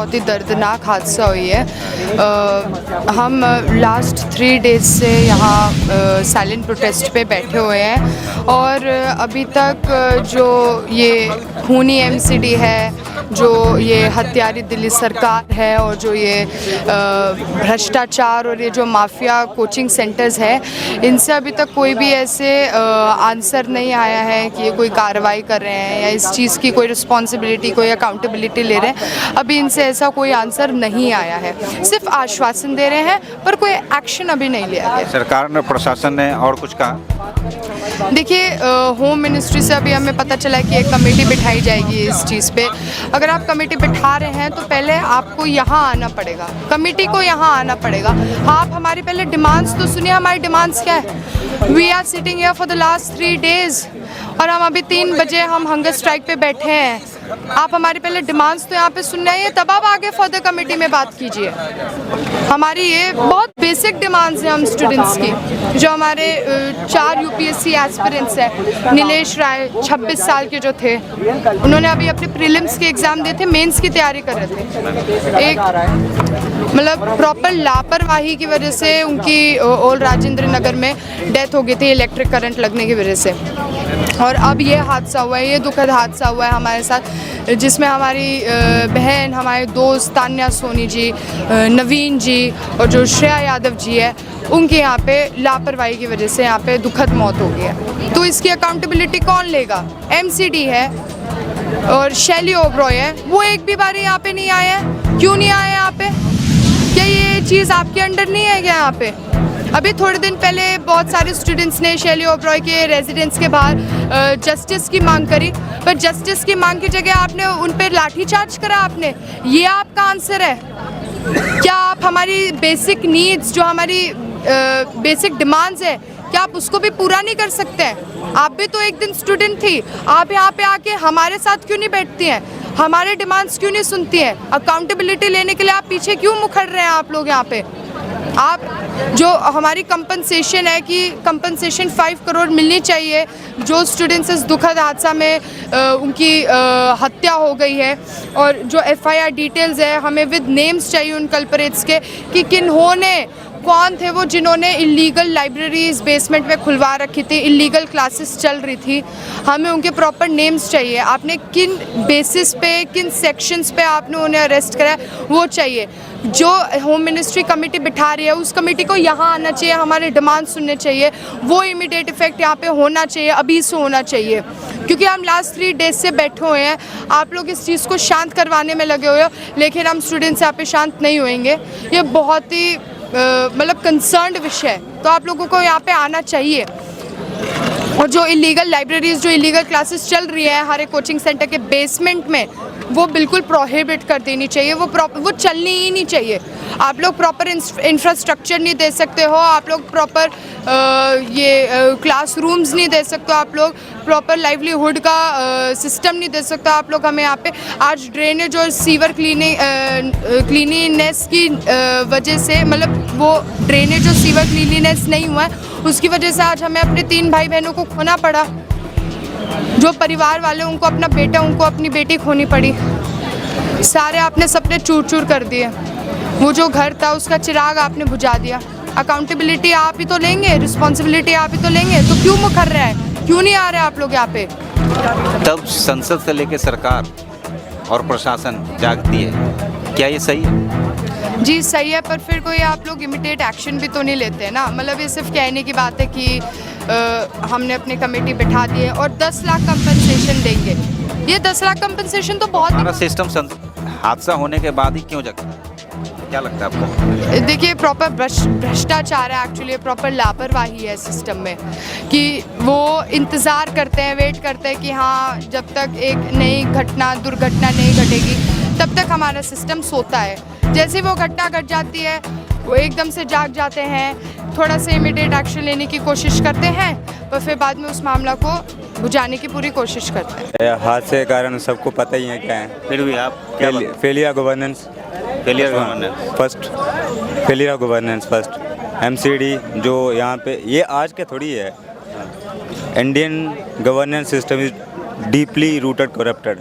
बहुत ही दर्दनाक हादसा हुई है। हम लास्ट 3 डेज से यहाँ साइलेंट प्रोटेस्ट पे बैठे हुए हैं और अभी तक जो ये खूनी MCD है, जो ये हत्यारी दिल्ली सरकार है और जो ये भ्रष्टाचार और ये जो माफिया कोचिंग सेंटर्स है, इनसे अभी तक कोई भी ऐसे आंसर नहीं आया है कि ये कोई कार्रवाई कर रहे हैं या इस चीज़ की कोई रिस्पॉन्सिबिलिटी, कोई अकाउंटेबिलिटी ले रहे हैं। अभी इनसे ऐसा कोई आंसर नहीं आया है, सिर्फ आश्वासन दे रहे हैं पर कोई एक्शन अभी नहीं लिया गया। सरकार ने, प्रशासन ने और कुछ कहा? देखिए, होम मिनिस्ट्री से अभी हमें पता चला है कि एक कमेटी बिठाई जाएगी इस चीज़ पे। अगर आप कमेटी बिठा रहे हैं तो पहले आपको यहाँ आना पड़ेगा, कमेटी को यहाँ आना पड़ेगा। आप हमारी पहले डिमांड्स तो सुनिए, हमारी डिमांड्स क्या है। We are sitting here for the last 3 days और हम अभी 3 बजे हम हंगर स्ट्राइक पे बैठे हैं। आप हमारी पहले डिमांड्स तो यहाँ पे सुनने आइए, तब आप आगे फर्दर कमेटी में बात कीजिए। हमारी ये बहुत बेसिक डिमांड्स हैं हम स्टूडेंट्स की। जो हमारे 4 UPSC एस्पिरेंट्स हैं, नीलेश राय 26 साल के जो थे, उन्होंने अभी अपने प्रीलिम्स के एग्ज़ाम दिए थे, मेंस की तैयारी कर रहे थे। एक मतलब प्रॉपर लापरवाही की वजह से उनकी ओल्ड राजेंद्र नगर में डेथ हो गई थी इलेक्ट्रिक करंट लगने की वजह से। और अब ये हादसा हुआ है, ये दुखद हादसा हुआ है हमारे साथ, जिसमें हमारी बहन, हमारे दोस्त तान्या सोनी जी, नवीन जी और जो श्रेया यादव जी है, उनके यहाँ पे लापरवाही की वजह से यहाँ पे दुखद मौत हो गई है। तो इसकी अकाउंटेबिलिटी कौन लेगा? MCD है और शैली ओबरॉय है, वो एक भी बार यहाँ पे नहीं आए हैं। क्यों नहीं आए यहाँ पे? क्या ये चीज़ आपके अंडर नहीं है क्या यहाँ पे? अभी थोड़े दिन पहले बहुत सारे स्टूडेंट्स ने शैली ओबरॉय के रेजिडेंस के बाहर जस्टिस की मांग करी, पर जस्टिस की मांग की जगह आपने उन पर लाठीचार्ज करा। आपने, ये आपका आंसर है क्या? आप हमारी बेसिक नीड्स, जो हमारी बेसिक डिमांड्स है, क्या आप उसको भी पूरा नहीं कर सकते हैं? आप भी तो एक दिन स्टूडेंट थी, आप यहाँ पे आके हमारे साथ क्यों नहीं बैठती हैं? हमारे डिमांड्स क्यों नहीं सुनती हैं? अकाउंटेबिलिटी लेने के लिए आप पीछे क्यों मुखर रहे हैं आप लोग यहाँ पे? आप जो हमारी कंपनसेशन है कि कंपनसेशन 5 करोड़ मिलनी चाहिए, जो स्टूडेंट्स इस दुखद हादसा में उनकी हत्या हो गई है, और जो FIR डिटेल्स है हमें विद नेम्स चाहिए उन कल्परेट्स के कि किन्होंने, कौन थे वो जिन्होंने इलीगल लाइब्रेरीज बेसमेंट में खुलवा रखी थी, इलीगल क्लासेस चल रही थी। हमें उनके प्रॉपर नेम्स चाहिए। आपने किन बेसिस पे, किन सेक्शंस पे आपने उन्हें अरेस्ट करा, वो चाहिए। जो होम मिनिस्ट्री कमेटी बिठा रही है, उस कमेटी को यहाँ आना चाहिए, हमारे डिमांड सुनने चाहिए, वो इमीडिएट इफेक्ट यहाँ पे होना चाहिए, अभी से होना चाहिए। क्योंकि हम लास्ट 3 डेज से बैठे हुए हैं, आप लोग इस चीज़ को शांत करवाने में लगे हुए हो, लेकिन हम स्टूडेंट्स यहाँ पे शांत नहीं होंगे। ये बहुत ही मतलब कंसर्न्ड विषय है, तो आप लोगों को यहाँ पे आना चाहिए। और जो इलीगल लाइब्रेरीज, जो इलीगल क्लासेस चल रही है हर एक कोचिंग सेंटर के बेसमेंट में, वो बिल्कुल प्रोहिबिट कर देनी चाहिए। वो चलनी ही नहीं चाहिए। आप लोग प्रॉपर इंफ्रास्ट्रक्चर नहीं दे सकते हो, आप लोग प्रॉपर क्लास रूम्स नहीं दे सकते हो, आप लोग प्रॉपर लाइवलीहुड का सिस्टम नहीं दे सकते आप लोग हमें यहाँ पे। आज ड्रेनेज और सीवर क्लीनिनेस की वजह से, मतलब वो ड्रेनेज और सीवर क्लीनिनेस नहीं हुआ है, उसकी वजह से आज हमें अपने 3 भाई बहनों को खोना पड़ा। जो परिवार वाले, उनको अपना बेटा, उनको अपनी बेटी खोनी पड़ी। सारे आपने सपने चूर चूर कर दिए। वो जो घर था उसका चिराग आपने बुझा दिया। अकाउंटेबिलिटी आप ही तो लेंगे, रिस्पॉन्सिबिलिटी आप ही तो लेंगे, तो क्यों मुखर रहे हैं? क्यों नहीं आ रहे आप लोग यहाँ पे? तब संसद से लेकर सरकार और प्रशासन जागती है, क्या ये सही है? जी सही है, पर फिर कोई आप लोग इमीडिएट एक्शन भी तो नहीं लेते ना। मतलब ये सिर्फ कहने की बात है कि हमने अपनी कमेटी बिठा दी है और 10 लाख कंपनसेशन देंगे। ये 10 लाख कंपनसेशन तो बहुत हमारा सिस्टम हादसा होने के बाद ही क्यों जगता है? क्या लगता है आपको? देखिए, प्रॉपर भ्रष्टाचार है, एक्चुअली प्रॉपर लापरवाही है सिस्टम में, कि वो इंतज़ार करते हैं, वेट करते हैं कि हाँ जब तक एक नई दुर्घटना नहीं घटेगी तब तक हमारा सिस्टम सोता है। जैसे वो घटना घट जाती है, वो एकदम से जाग जाते हैं, थोड़ा सा इमीडिएट एक्शन लेने की कोशिश करते हैं, पर फिर बाद में उस मामला को बुझाने की पूरी कोशिश करते हैं। हादसे के कारण सबको पता ही है क्या है। फिर भी आप फेलियर गवर्नेंस फर्स्ट MCD जो यहाँ पे, ये आज के थोड़ी है। Indian governance system is deeply rooted corrupted.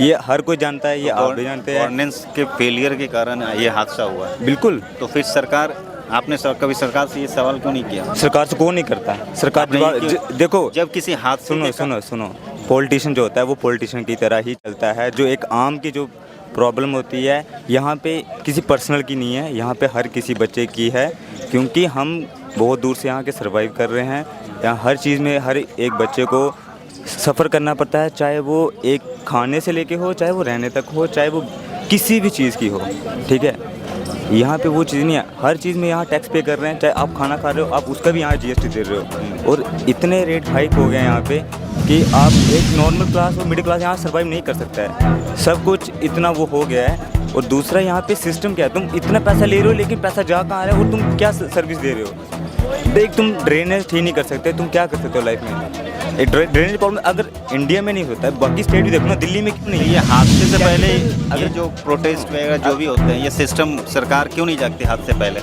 ये हर कोई जानता है, ये आप भी जानते हैं। गवर्नेंस के फेलियर के कारण ये हादसा हुआ है। बिल्कुल। तो फिर सरकार, आपने कभी सरकार से ये सवाल क्यों नहीं किया? सरकार से कौन नहीं करता है, सरकार देखो जब किसी हादसे सुनो पॉलिटिशियन जो होता है वो पॉलिटिशियन की तरह ही चलता है। जो एक आम की जो प्रॉब्लम होती है यहाँ पे किसी पर्सनल की नहीं है, यहाँ पे हर किसी बच्चे की है, क्योंकि हम बहुत दूर से यहाँ के सर्वाइव कर रहे हैं। यहाँ हर चीज़ में हर एक बच्चे को सफ़र करना पड़ता है, चाहे वो एक खाने से लेके हो, चाहे वो रहने तक हो, चाहे वो किसी भी चीज़ की हो, ठीक है। यहाँ पे वो चीज़ नहीं है, हर चीज़ में यहाँ टैक्स पे कर रहे हैं, चाहे आप खाना खा रहे हो आप उसका भी यहाँ जीएसटी दे रहे हो। और इतने रेट हाइक हो गए यहाँ पे कि आप एक नॉर्मल क्लास और मिडिल क्लास यहाँ सर्वाइव नहीं कर सकता है, सब कुछ इतना वो हो गया है। और दूसरा यहाँ पे सिस्टम क्या है, तुम इतना पैसा ले रहे हो लेकिन पैसा जा कहाँ रहा है और तुम क्या सर्विस दे रहे हो। देख, तुम ड्रेनेज ठीक नहीं कर सकते, तुम क्या कर सकते हो लाइफ में। एक ड्रेनेज प्रॉब्लम अगर इंडिया में नहीं होता है, बाकी स्टेट भी देखो ना, दिल्ली में क्यों नहीं। ये हादसे से पहले अगर जो प्रोटेस्ट वगैरह जो भी होते हैं, ये सिस्टम सरकार क्यों नहीं जागती हादसे से पहले?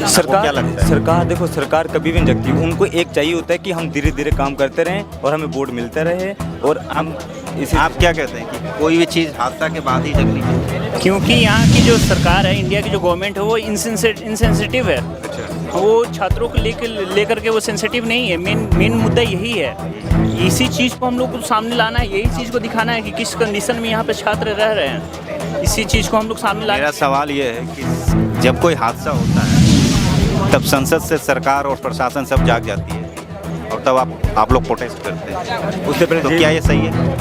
सरकार क्या लगता है? सरकार देखो, सरकार कभी भी नहीं जगती, उनको एक चाहिए होता है कि हम धीरे धीरे काम करते रहें और हमें वोट मिलता रहे। और हम इसे आप क्या कहते हैं कि कोई भी चीज़ हादसा के बाद ही जगनी चाहिए? क्योंकि यहाँ की जो सरकार है, इंडिया की जो गवर्नमेंट है वो इंसेंसिटिव है। वो छात्रों को लेकर के वो सेंसिटिव नहीं है। मेन मुद्दा यही है। इसी चीज़ को हम लोग को सामने लाना है, यही चीज़ को दिखाना है कि किस कंडीशन में यहाँ पे छात्र रह रहे हैं। इसी चीज़ को हम लोग सामने लाना। मेरा सवाल ये है कि जब कोई हादसा होता है तब संसद से सरकार और प्रशासन सब जाग जाती है और तब आप लोग प्रोटेस्ट करते हैं, उससे पहले तो क्या ये सही है?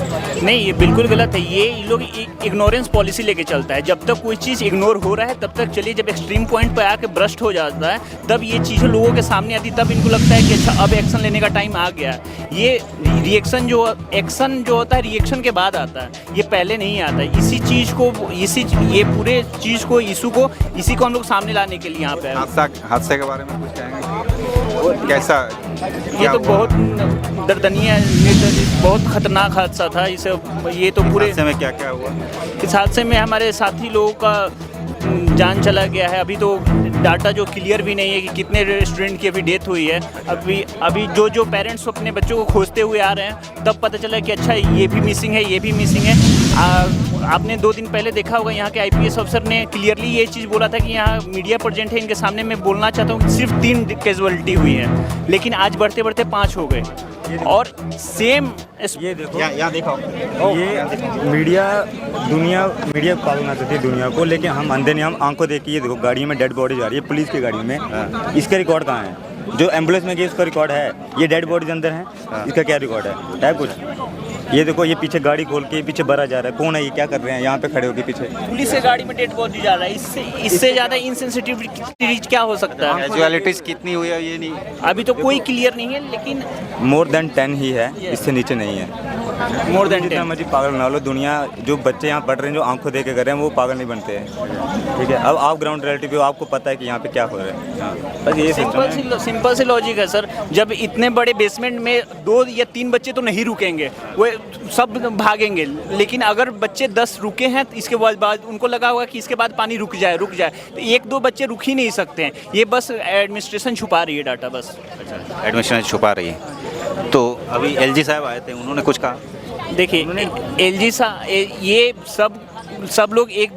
नहीं, ये बिल्कुल गलत है। ये लोग इग्नोरेंस पॉलिसी लेके चलता है। जब तक कोई चीज़ इग्नोर हो रहा है तब तक चलिए, जब एक्सट्रीम पॉइंट पे आके ब्रस्ट हो जाता है तब ये चीज़ें लोगों के सामने आती, तब इनको लगता है कि अच्छा अब एक्शन लेने का टाइम आ गया। ये एक्शन जो होता है रिएक्शन के बाद आता है, ये पहले नहीं आता है। ये पूरे चीज़ को इसी को हम लोग सामने लाने के लिए यहाँ पे हादसे के बारे में कुछ कहेंगे? कैसा? ये तो बहुत दर्दनीय, बहुत खतरनाक हादसा था। ये तो पूरे हादसे में क्या क्या हुआ? इस हादसे में हमारे साथी लोगों का जान चला गया है। अभी तो डाटा जो क्लियर भी नहीं है कि कितने स्टूडेंट की अभी डेथ हुई है। अभी जो पेरेंट्स अपने बच्चों को खोजते हुए आ रहे हैं तब पता चला कि अच्छा ये भी मिसिंग है, ये भी मिसिंग है। आपने 2 दिन पहले देखा होगा यहाँ के आईपीएस अफसर ने क्लियरली ये चीज़ बोला था कि यहाँ मीडिया प्रेजेंट है, इनके सामने मैं बोलना चाहता हूँ कि सिर्फ 3 कैजुअलिटी हुई है, लेकिन आज बढ़ते बढ़ते 5 हो गए। और सेम ये देखो, यहाँ देखो, ये मीडिया पागल बना सकती है दुनिया को, लेकिन हम अंधे नहीं, हम आंखों देख के ये देखो गाड़ी में डेड बॉडी जा रही है, पुलिस की गाड़ी में। इसका रिकॉर्ड कहाँ है? जो एम्बुलेंस में गई उसका रिकॉर्ड है, ये डेड बॉडी अंदर है, इसका क्या रिकॉर्ड है कुछ? ये देखो, ये पीछे गाड़ी खोल के पीछे भरा जा रहा है, कौन है ये, क्या कर रहे हैं यहाँ पे खड़े होके पीछे? पुलिस से गाड़ी में डेड बॉडी जा रहा है। इससे ज़्यादा इनसेंसिटिव चीज क्या हो सकता है? कैजुअलिटीज कितनी हुई है ये नहीं, अभी तो कोई क्लियर नहीं है, लेकिन मोर देन 10 ही है, इससे नीचे नहीं है। मोर देन 10 मर्जी पागल ना लो, दुनिया जो बच्चे यहाँ पढ़ रहे हैं, जो आंखों देख के कर रहे हैं, वो पागल नहीं बनते हैं, ठीक है। अब आप ग्राउंड रियलिटी पे हो, आपको पता है कि यहाँ पे क्या हो रहा है। बस ये सिंपल सी लॉजिक है सर। जब इतने बड़े बेसमेंट में 2 या 3 बच्चे तो नहीं रुकेंगे, वो सब भागेंगे। लेकिन अगर बच्चे 10 रुके हैं तो इसके बाद उनको लगा होगा कि इसके बाद पानी रुक जाए, तो 1-2 बच्चे रुक ही नहीं सकते हैं। ये बस एडमिनिस्ट्रेशन छुपा रही है डाटा, बस। अच्छा, एडमिनिस्ट्रेशन छुपा रही है। तो अभी एलजी साहब आए थे, उन्होंने कुछ कहा? देखिए, एलजी साहब, ये सब लोग एक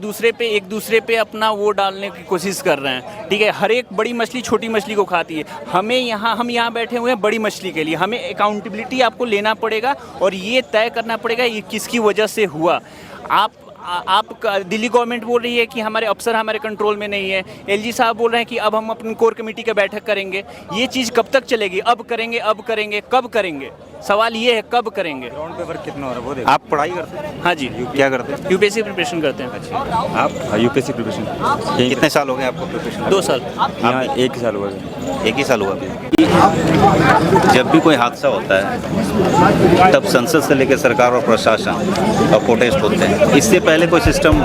दूसरे पे अपना वो डालने की कोशिश कर रहे हैं, ठीक है। हर एक बड़ी मछली छोटी मछली को खाती है। हम यहाँ बैठे हुए हैं बड़ी मछली के लिए। हमें अकाउंटेबिलिटी आपको लेना पड़ेगा और ये तय करना पड़ेगा ये किसकी वजह से हुआ। आप दिल्ली गवर्नमेंट बोल रही है कि हमारे अफसर हमारे कंट्रोल में नहीं है। एलजी साहब बोल रहे हैं कि अब हम अपनी कोर कमेटी का बैठक करेंगे। ये चीज़ कब तक चलेगी? अब करेंगे, कब करेंगे? सवाल ये है कब करेंगे। ग्राउंड पे वर्क कितना हो रहा है वो देखो। आप पढ़ाई करते हैं? हाँ जी। क्या करते हैं? यूपीएससी प्रिपरेशन करते हैं। अच्छा, आप यूपीएससी प्रिपरेशन कितने साल हो गए आपको प्रिपरेशन? 2 साल। यहाँ 1 ही साल हुआ है। 1 ही साल हुआ। जब भी कोई हादसा होता है तब संसद से लेकर सरकार और प्रशासन और प्रोटेस्ट होते हैं, इससे पहले कोई सिस्टम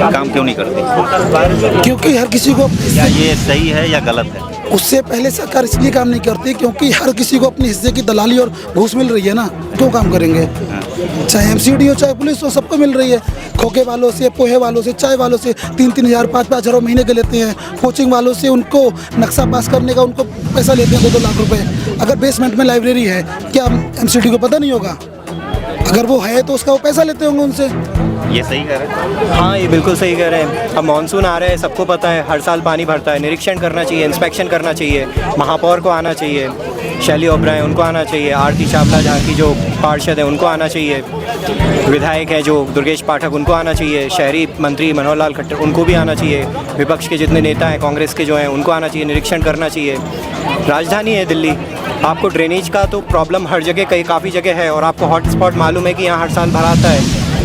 काम क्यों नहीं करती? क्योंकि हर किसी को, क्या ये सही है या गलत है? उससे पहले सरकार इसलिए काम नहीं करती क्योंकि हर किसी को अपने हिस्से की दलाली और घूस मिल रही है ना, क्यों काम करेंगे? चाहे एमसीडी हो चाहे पुलिस हो, सबको मिल रही है। खोखे वालों से, पोहे वालों से, चाय वालों से 3-3 हज़ार 5-5 हज़ार महीने के लेते हैं। कोचिंग वालों से उनको नक्शा पास करने का उनको पैसा लेते हैं 2-2 लाख रुपए। अगर बेसमेंट में लाइब्रेरी है, क्या एमसीडी को पता नहीं होगा? अगर वो है तो उसका वो पैसा लेते होंगे उनसे। ये सही कह रहे हैं। हाँ, ये बिल्कुल सही कह रहे हैं। अब मानसून आ रहा है, सबको पता है, हर साल पानी भरता है। निरीक्षण करना चाहिए, इंस्पेक्शन करना चाहिए। महापौर को आना चाहिए, शैली ओबराय उनको आना चाहिए, आरती चावला जहाँ की जो पार्षद है उनको आना चाहिए, विधायक है जो दुर्गेश पाठक उनको आना चाहिए, शहरी मंत्री मनोहर लाल खट्टर उनको भी आना चाहिए, विपक्ष के जितने नेता हैं कांग्रेस के जो हैं उनको आना चाहिए, निरीक्षण करना चाहिए। राजधानी है दिल्ली, आपको ड्रेनेज का तो प्रॉब्लम हर जगह कई काफ़ी जगह है और आपको हॉटस्पॉट मालूम है कि यहाँ हर साल भराता है।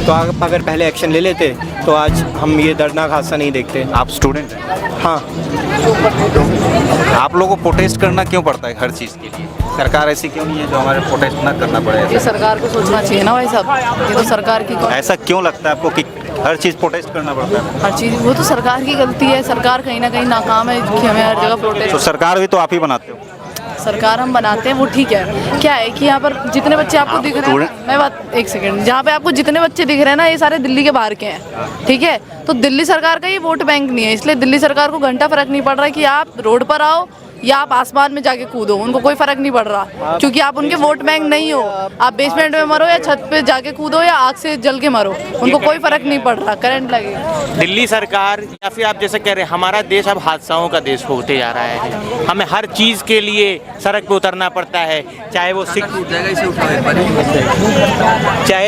तो आप अगर पहले एक्शन ले लेते तो आज हम ये दर्दनाक हादसा नहीं देखते। आप स्टूडेंट हैं, हाँ, आप लोगों को प्रोटेस्ट करना क्यों पड़ता है हर चीज़ के लिए? सरकार ऐसी क्यों नहीं है जो हमारे प्रोटेस्ट ना करना पड़े? ये सरकार को सोचना चाहिए ना भाई साहब, ये तो सरकार की ऐसा क्यों लगता है आपको कि हर चीज़ प्रोटेस्ट करना पड़ता है? हर चीज़, वो तो सरकार की गलती है। सरकार कहीं ना कहीं नाकाम है कि हमें हर जगह प्रोटेस्ट। तो सरकार भी तो आप ही बनाते हो। सरकार हम बनाते हैं वो ठीक है, क्या है कि यहाँ पर जितने बच्चे आपको दिख रहे हैं, मैं बात एक सेकंड, जहाँ पे आपको जितने बच्चे दिख रहे हैं ना ये सारे दिल्ली के बाहर के हैं, ठीक है। तो दिल्ली सरकार का ये वोट बैंक नहीं है, इसलिए दिल्ली सरकार को घंटा फर्क नहीं पड़ रहा है कि आप रोड पर आओ या आप आसमान में जाके कूदो, उनको कोई फर्क नहीं पड़ रहा, क्योंकि आप उनके वोट बैंक नहीं हो। आप बेसमेंट में मरो या छत पे जाके कूदो या आग से जल के मरो, उनको कोई फर्क नहीं पड़ रहा, करंट लगेगा। दिल्ली सरकार या फिर आप जैसे कह रहे हैं, हमारा देश अब हादसाओं का देश होते जा रहा है। हमें हर चीज़ के लिए सड़क पे उतरना पड़ता है, चाहे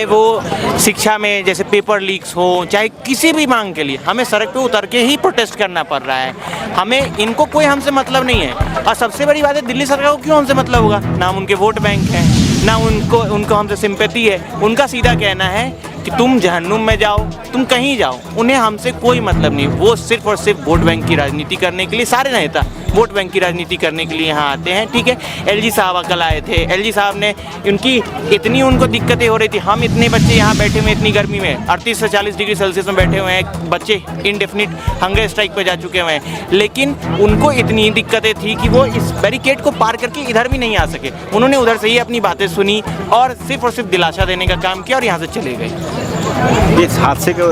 वो शिक्षा में जैसे पेपर लीक्स हो, चाहे किसी भी मांग के लिए हमें सड़क पे उतर के ही प्रोटेस्ट करना पड़ रहा है। हमें इनको कोई हमसे मतलब नहीं है। और सबसे बड़ी बात है, दिल्ली सरकार को क्यों हमसे मतलब होगा? ना उनके वोट बैंक है, ना उनको हमसे सिंपैथी है। उनका सीधा कहना है कि तुम जहन्नुम में जाओ, तुम कहीं जाओ, उन्हें हमसे कोई मतलब नहीं। वो सिर्फ और सिर्फ वोट बैंक की राजनीति करने के लिए, सारे नेता वोट बैंक की राजनीति करने के लिए यहाँ आते हैं, ठीक है। एलजी साहब कल आए थे, एलजी साहब ने उनकी इतनी उनको दिक्कतें हो रही थी। हम इतने बच्चे यहाँ बैठे हुए इतनी गर्मी में 38 से 40 डिग्री सेल्सियस में बैठे हुए हैं, बच्चे इंडेफिनिट हंगर स्ट्राइक पर जा चुके हुए हैं, लेकिन उनको इतनी दिक्कतें थी कि वो इस बैरिकेड को पार करके इधर भी नहीं आ सके। उन्होंने उधर से ही अपनी बातें सुनी और सिर्फ दिलासा देने का काम किया और यहाँ से चले गए। इस हादसे को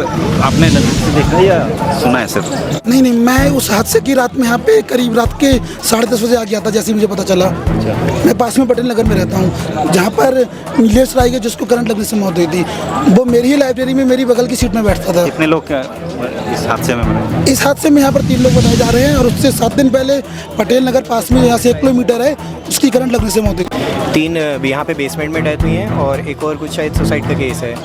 आपने नजर से देखा या सुना है सिर्फ? नहीं, मैं उस हादसे की रात में यहाँ पे करीब रात के 10:30 बजे आ गया था, जैसे ही मुझे पता चला। मैं पास में पटेल नगर में रहता हूँ, जहाँ पर नीलेश राय के जिसको करंट लगने से मौत हुई थी, वो मेरी ही लाइब्रेरी में मेरी बगल की सीट में बैठता था। कितने लोग इस हादसे में मरे? इस हादसे में यहाँ पर 3 लोग बताए जा रहे हैं और उससे 7 दिन पहले पटेल नगर पास में यहाँ से 1 किलोमीटर है, उसकी करंट लगने से मौत हुई। 3 यहाँ पे बेसमेंट में डेथ हुई हैं और एक और कुछ शायद सुसाइड का केस है।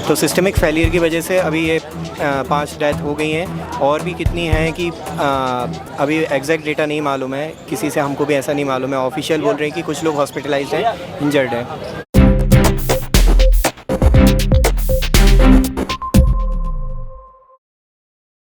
तो सिस्टमिक फेलियर की वजह से अभी ये 5 डेथ हो गई हैं और भी कितनी हैं कि अभी एग्जैक्ट डेटा नहीं मालूम है, किसी से हमको भी ऐसा नहीं मालूम है। ऑफिशियल बोल रहे हैं कि कुछ लोग हॉस्पिटलाइज्ड हैं, इंजर्ड हैं।